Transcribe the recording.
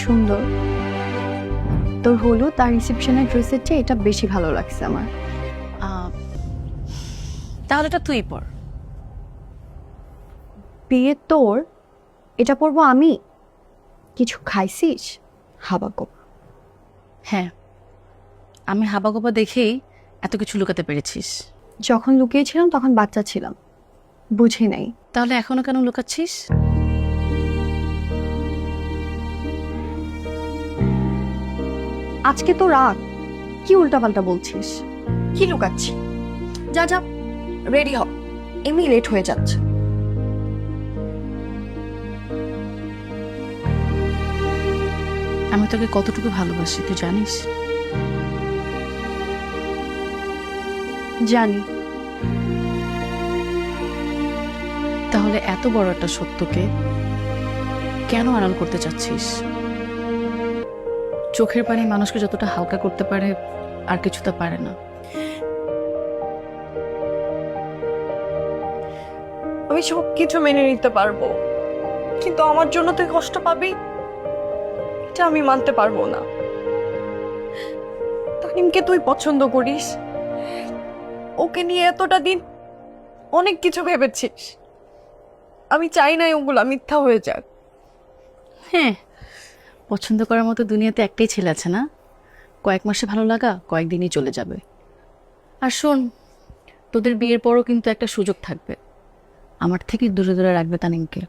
সুন্দর। তোর হলুদ আর রিসেপশনের ড্রেসের চেয়ে এটা বেশি ভালো লাগছে আমার। তাহলে এটা তুই পর। বিয়ে তোর, এটা পরবো আমি? কিছু খাইছিস হাবাগোবা? হ্যাঁ, আমি হাবাগোবা দেখেই এত কিছু লুকাতে পেরেছিস। যখন লুকিয়েছিলাম তখন বাচ্চা ছিলাম, বুঝি নাই। তাহলে এখনো কেন লুকাচ্ছিস? আজকে তো রাগ, কি উল্টাপাল্টা বলছিস? কি লুকাচ্ছি? যা যা, রেডি হ, এমনি লেট হয়ে যাচ্ছে। আমি তোকে কতটুকু ভালোবাসি তুই জানিস? জানি। তাহলে এত বড় একটা সত্যকে কেন আড়াল করতে চাচ্ছিস? চোখের পানি মানুষকে যতটা হালকা করতে পারে আর কিছু তা পারে না। আমি সব কিছু মেনে নিতে পারবো, কিন্তু আমার জন্য তুই কষ্ট পাবি এটা আমি মানতে পারবো না। তানিমকে তুই পছন্দ করিস, ওকে নিয়ে এতটা দিন অনেক কিছু ভেবেছিস। আমি চাই না ওগুলা মিথ্যা হয়ে যাক। হ্যাঁ, পছন্দ করার মতো দুনিয়াতে একটাই ছেলে আছে না? কয়েক মাসে ভালো লাগা কয়েকদিনই চলে যাবে। আর শোন, তোদের বিয়ের পরও কিন্তু একটা সুযোগ থাকবে, আমার থেকে দূরে দূরে রাখবে তানিমকে।